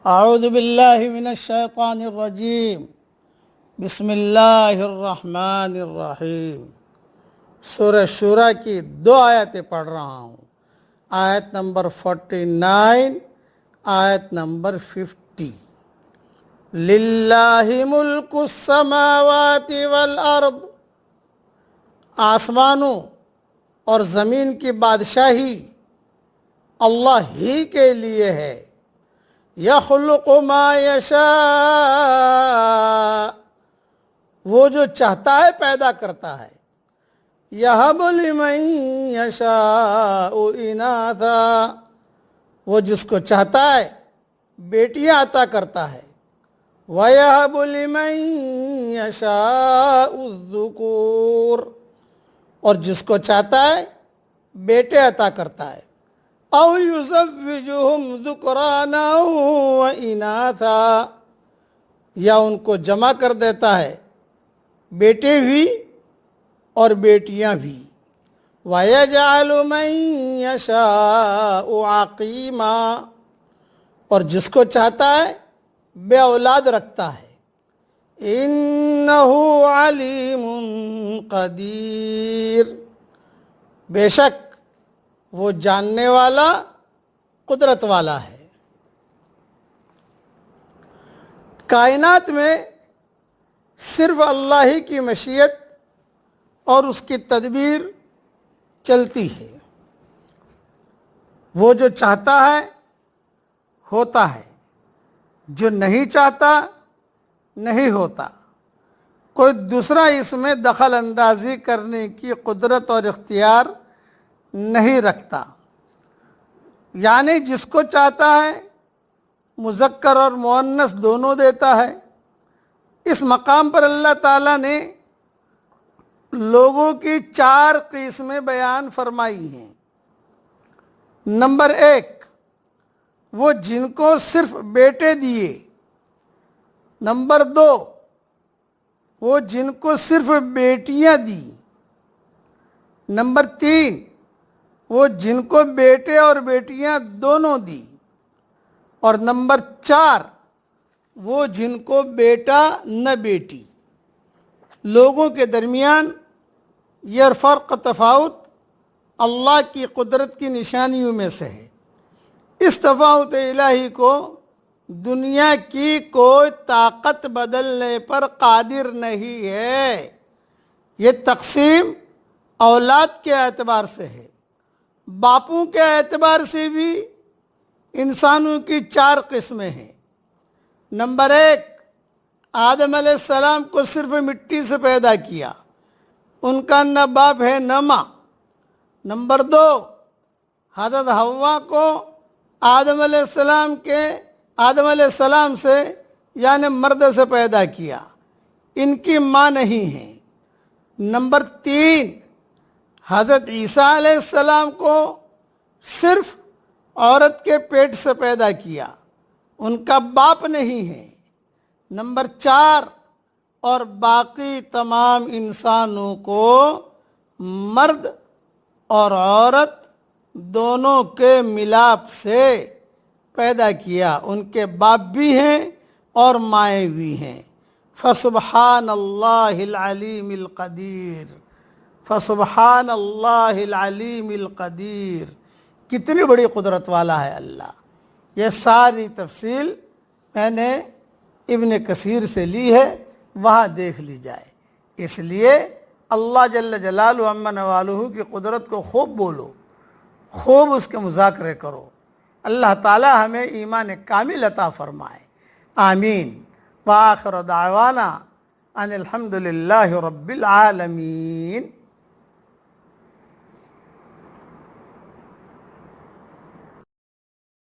اعوذ باللہ من الشیطان الرجیم بسم اللہ الرحمن الرحیم۔ سورہ شورى کی 2 آیتیں پڑھ رہا ہوں، آیت نمبر 49، آیت نمبر 50۔ للہ ملک السماوات والارض، آسمانوں اور زمین کی بادشاہی اللہ ہی کے لیے ہے۔ یخلق ما یشاء، وہ جو چاہتا ہے پیدا کرتا ہے۔ یہب لمن یشاء اناثا، وہ جس کو چاہتا ہے بیٹیاں عطا کرتا ہے۔ وَيَهَبُ لِمَن يَشَاءُ الذُّكُورَ، اور جس کو چاہتا ہے بیٹے عطا کرتا ہے۔ اَوْ يُزَوِّجُهُمْ ذُكْرَانًا وَإِنَاثًا، یا ان کو جمع کر دیتا ہے بیٹے بھی اور بیٹیاں بھی۔ وَيَجْعَلُ مَن يَشَاءُ عَقِيمًا، اور جس کو چاہتا ہے بے اولاد رکھتا ہے۔ اِنَّهُ عَلِيمٌ قَدِيرٌ، بے شک وہ جاننے والا قدرت والا ہے۔ کائنات میں صرف اللہ ہی کی مشیت اور اس کی تدبیر چلتی ہے۔ وہ جو چاہتا ہے ہوتا ہے، جو نہیں چاہتا نہیں ہوتا۔ کوئی دوسرا اس میں دخل اندازی کرنے کی قدرت اور اختیار نہیں رکھتا، یعنی جس کو چاہتا ہے مذکر اور مؤنث دونوں دیتا ہے۔ اس مقام پر اللہ تعالیٰ نے لوگوں کی 4 قسمیں بیان فرمائی ہیں۔ نمبر 1، وہ جن کو صرف بیٹے دیے۔ نمبر 2، وہ جن کو صرف بیٹیاں دی۔ نمبر 3، وہ جن کو بیٹے اور بیٹیاں دونوں دی۔ اور نمبر 4، وہ جن کو بیٹا نہ بیٹی۔ لوگوں کے درمیان یہ فرق تفاوت اللہ کی قدرت کی نشانیوں میں سے ہے۔ اس تفاوت الہی کو دنیا کی کوئی طاقت بدلنے پر قادر نہیں ہے۔ یہ تقسیم اولاد کے اعتبار سے ہے۔ باپوں کے اعتبار سے بھی انسانوں کی 4 قسمیں ہیں۔ نمبر 1، آدم علیہ السلام کو صرف مٹی سے پیدا کیا، ان کا نہ باپ ہے نہ ماں۔ نمبر 2، حضرت حوا کو آدم علیہ السلام سے یعنی مرد سے پیدا کیا، ان کی ماں نہیں ہے۔ نمبر 3، حضرت عیسیٰ علیہ السلام کو صرف عورت کے پیٹ سے پیدا کیا، ان کا باپ نہیں ہے۔ نمبر 4، اور باقی تمام انسانوں کو مرد اور عورت دونوں کے ملاپ سے پیدا کیا، ان کے باپ بھی ہیں اور مائیں بھی ہیں۔ فسبحان اللہ العلیم القدیر، فسبحان اللہ العلیم القدیر، کتنی بڑی قدرت والا ہے اللہ۔ یہ ساری تفصیل میں نے ابن کثیر سے لی ہے، وہاں دیکھ لی جائے۔ اس لیے اللہ جل جلالہ عما نوالہ کی قدرت کو خوب بولو، خوب اس کے مذاکرے کرو۔ اللہ تعالی ہمیں ایمان کامل عطا فرمائے، آمین۔ وآخر دعوانا ان الحمد للہ رب العالمین۔